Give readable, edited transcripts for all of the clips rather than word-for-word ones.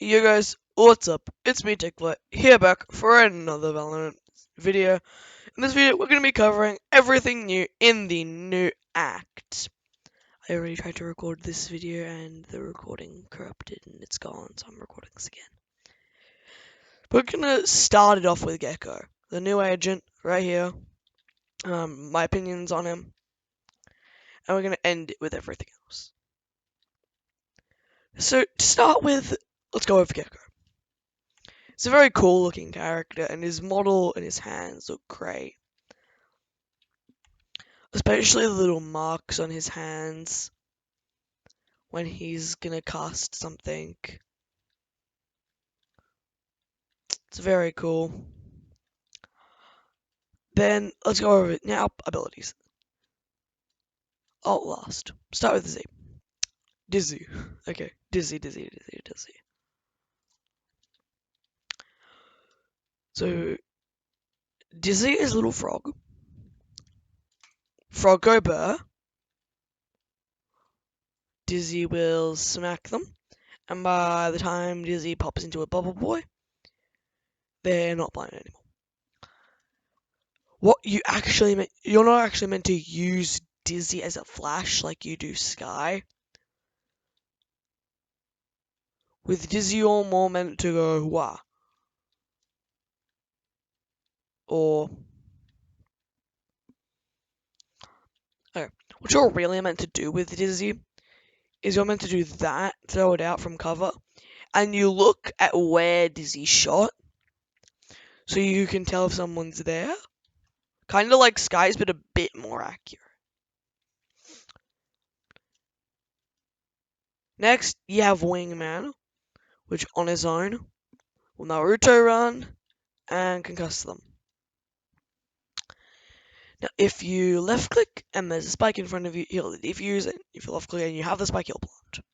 Yo guys, what's up? It's me, Tickler, here back for another Valorant video. In this video, we're going to be covering everything new in the new act. I already tried to record this video and the recording corrupted and it's gone, so I'm recording this again. We're going to start it off with Gecko, the new agent, right here. My opinions on him. And we're going to end it with everything else. So, to start with, let's go over Gecko. He's a very cool looking character, and his model and his hands look great. Especially the little marks on his hands when he's gonna cast something. It's very cool. Then, let's go over it now. Abilities. Alt last. Start with Z. Dizzy. Okay, Dizzy. So, Dizzy is a little frog. Frog go burr. Dizzy will smack them. And by the time Dizzy pops into a bubble boy, they're not blind anymore. You're not actually meant to use Dizzy as a flash like you do Sky. With Dizzy, you're more meant to go wah. Or okay, what you're really meant to do with Dizzy is you're meant to do that, throw it out from cover, and you look at where Dizzy shot, so you can tell if someone's there. Kind of like Sky's, but a bit more accurate. Next, you have Wingman, which on his own will Naruto run and concuss them. Now, if you left click and there's a spike in front of you, he'll defuse it. If you left click and you have the spike, he'll plant.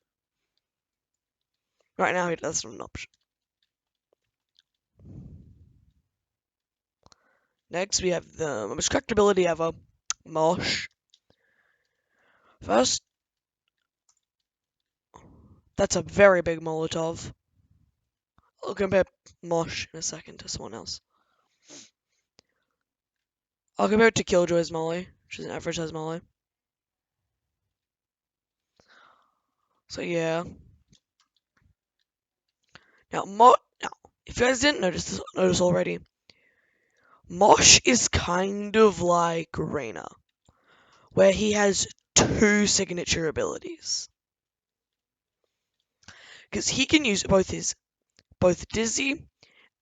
Right now, that's not an option. Next, we have the most correct ability ever, Mosh. First, that's a very big Molotov. I'll compare Mosh in a second to someone else. I'll compare it to Killjoy's Molly, which is an average size Molly. So yeah. Now, if you guys didn't notice already, Mosh is kind of like Reyna, where he has two signature abilities. Because he can use both Dizzy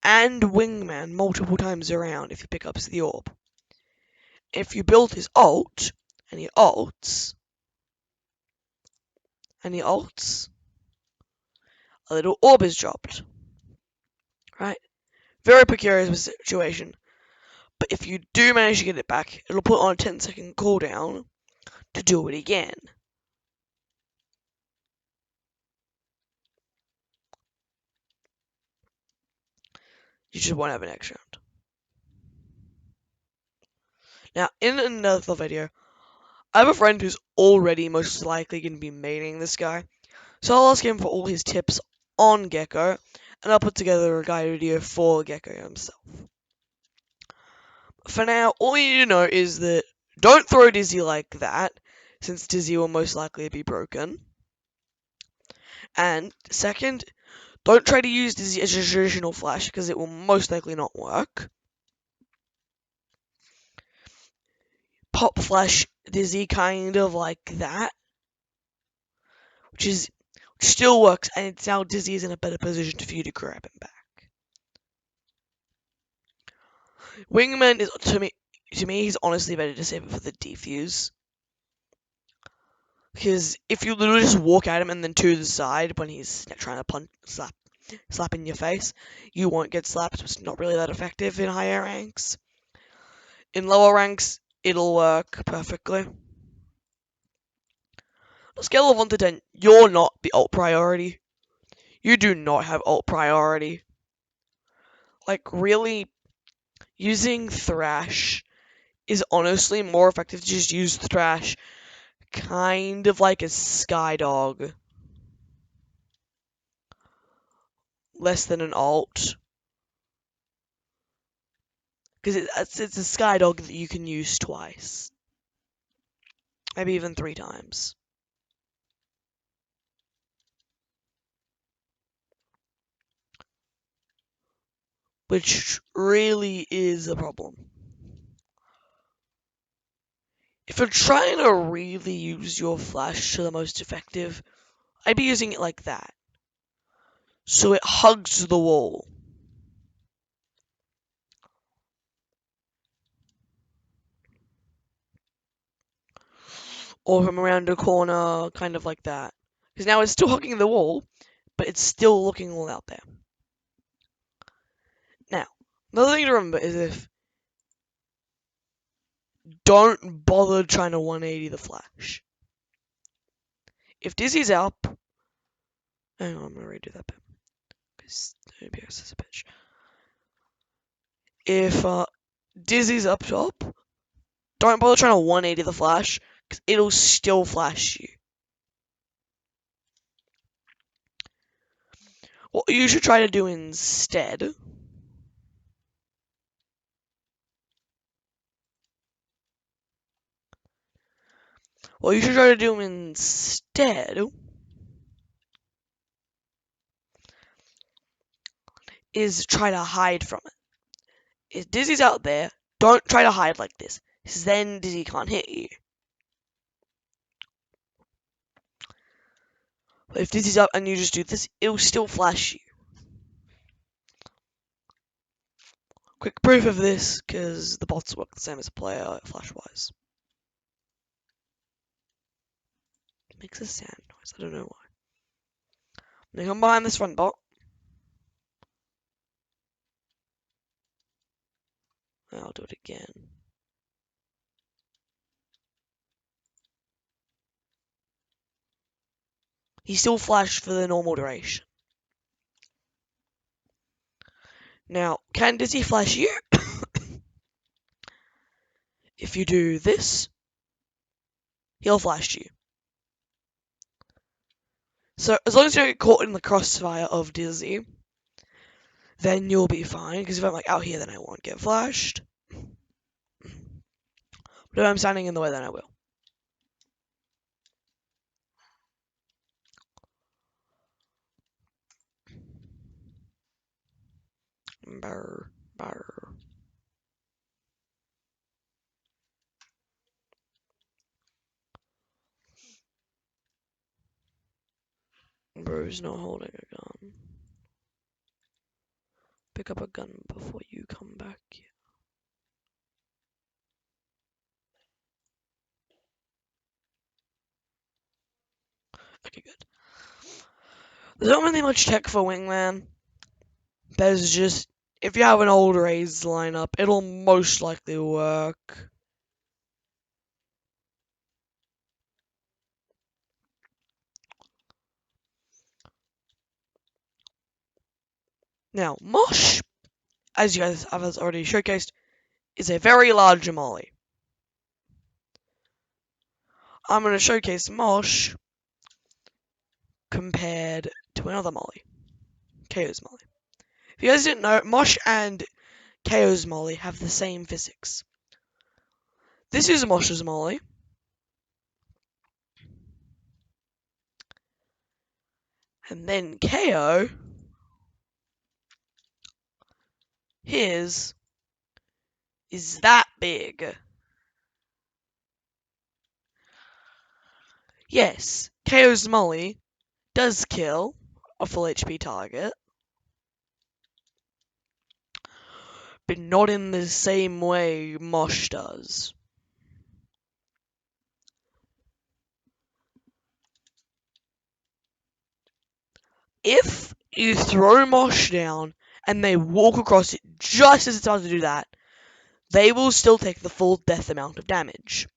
and Wingman multiple times around if he picks up the orb. If you build his ult, and he ults, a little orb is dropped. Right? Very precarious situation. But if you do manage to get it back, it'll put on a 10-second cooldown to do it again. You just won't have an next round. Now, in another video, I have a friend who's already most likely going to be maining this guy, so I'll ask him for all his tips on Gecko, and I'll put together a guide video for Gecko himself. For now, all you need to know is that don't throw Dizzy like that, since Dizzy will most likely be broken. And second, don't try to use Dizzy as a traditional flash, because it will most likely not work. Pop flash Dizzy kind of like that, which still works, and it's now Dizzy is in a better position for you to grab him back. Wingman is to me he's honestly better to save it for the defuse. Because if you literally just walk at him and then to the side when he's trying to slap in your face, you won't get slapped. It's not really that effective in higher ranks. In lower ranks, it'll work perfectly. On a scale of 1 to 10, you're not the ult priority. You do not have ult priority. Like, really, using Thrash is honestly more effective to just use Thrash kind of like a Skydog. less than an alt. Because it's a sky dog that you can use twice. Maybe even 3 times. Which really is a problem. If you're trying to really use your flash to the most effective, I'd be using it like that. So it hugs the wall. Or from around a corner, kind of like that. Because now it's still hugging the wall, but it's still looking all out there. Now, another thing to remember is don't bother trying to 180 the flash. If Dizzy's up, hang on, I'm gonna redo that bit because OBS is a bitch. If Dizzy's up top, don't bother trying to 180 the flash because it'll still flash you. What you should try to do instead is try to hide from it. If Dizzy's out there, don't try to hide like this, because then Dizzy can't hit you. But if Dizzy's up and you just do this, it'll still flash you. Quick proof of this, because the bots work the same as a player, flash-wise. It makes a sound noise, I don't know why. I'm gonna come behind this front bot. I'll do it again. He still flashed for the normal duration. Now, can Dizzy flash you? If you do this, he'll flash you. So, as long as you don't get caught in the crossfire of Dizzy, then you'll be fine, because if I'm like out here, then I won't get flashed. But if I'm standing in the way, then I will. Brr, brr. Bro's not holding a gun. Pick up a gun before you come back here. Okay, good. There's not really much tech for Wingman. There's just, if you have an old Raze lineup, it'll most likely work. Now, Mosh, as you guys have already showcased, is a very large molly. I'm going to showcase Mosh compared to another molly, KO's molly. If you guys didn't know, Mosh and KO's molly have the same physics. This is Mosh's molly. And then KO, his is that big. Yes, KO's molly does kill a full HP target, but not in the same way Mosh does. If you throw Mosh down and they walk across it just as it's about to do that, they will still take the full death amount of damage.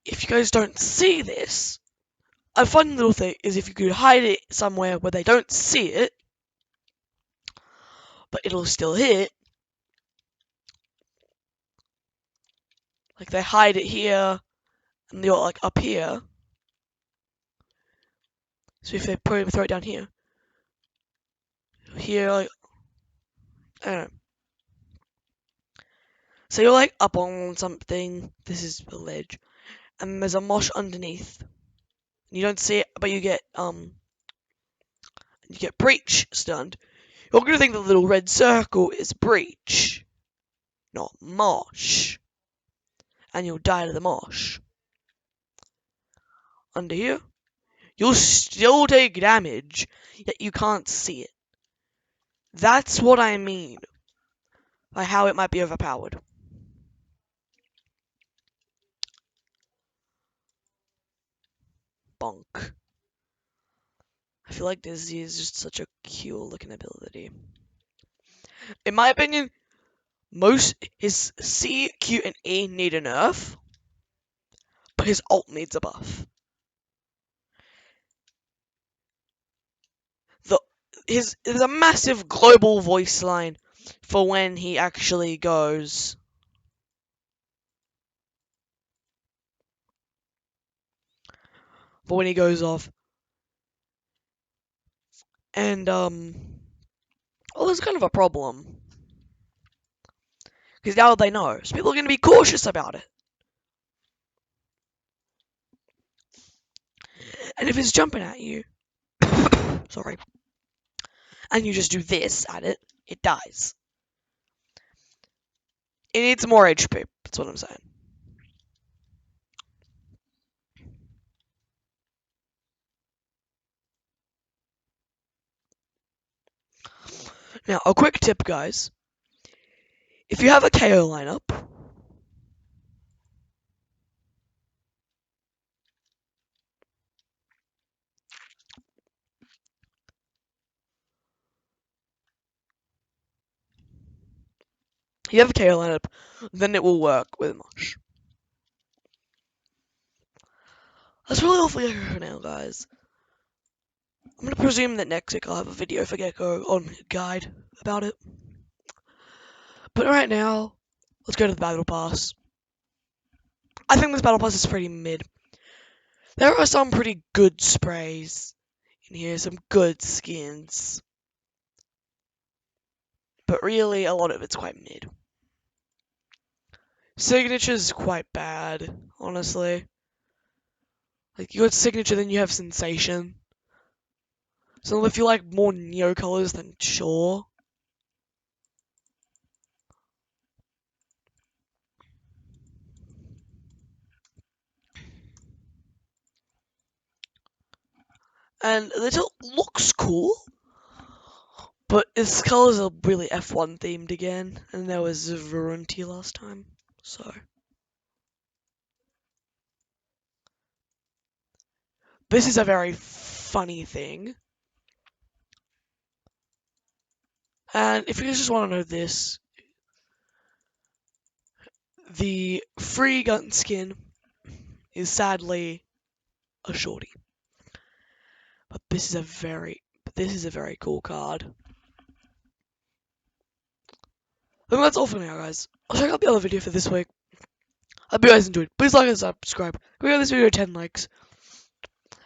If you guys don't see this, a fun little thing is if you could hide it somewhere where they don't see it, but it'll still hit. Like they hide it here, and you're like up here. So if I probably throw it down here, like, I don't know. So you're like up on something. This is the ledge, and there's a mosh underneath. You don't see it, but you get breach stunned. You're gonna think the little red circle is breach, not mosh, and you'll die to the mosh. Under here, you'll still take damage, yet you can't see it. That's what I mean by how it might be overpowered. Bonk. I feel like this is just such a cool looking ability. In my opinion, his C, Q, and E need a nerf, but his ult needs a buff. There's a massive global voice line for when he actually goes. For when he goes off. And well, there's kind of a problem. Because now they know. So people are going to be cautious about it. And if it's jumping at you, sorry, and you just do this at it, it dies. It needs more HP, that's what I'm saying. Now, a quick tip, guys. If you have a KO lineup, then it will work with Mosh. That's really all for now, guys. I'm going to presume that next week I'll have a video for Gecko on guide about it. But right now, let's go to the Battle Pass. I think this Battle Pass is pretty mid. There are some pretty good sprays in here, some good skins. But really, a lot of it's quite mid. Signature's quite bad, honestly. Like, you got Signature, then you have Sensation. So if you like more Neo colors, then sure. And the tilt looks cool, but its colors are really F1 themed again, and there was Varunti last time, so. This is a very funny thing. And if you just want to know this, the free gun skin is sadly a shorty. But this is a very cool card. I think that's all for now, guys. I'll check out the other video for this week. I hope you guys enjoyed. Please like and subscribe. We got this video 10 likes.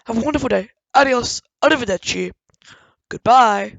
Have a wonderful day. Adios. Arrivederci. Goodbye.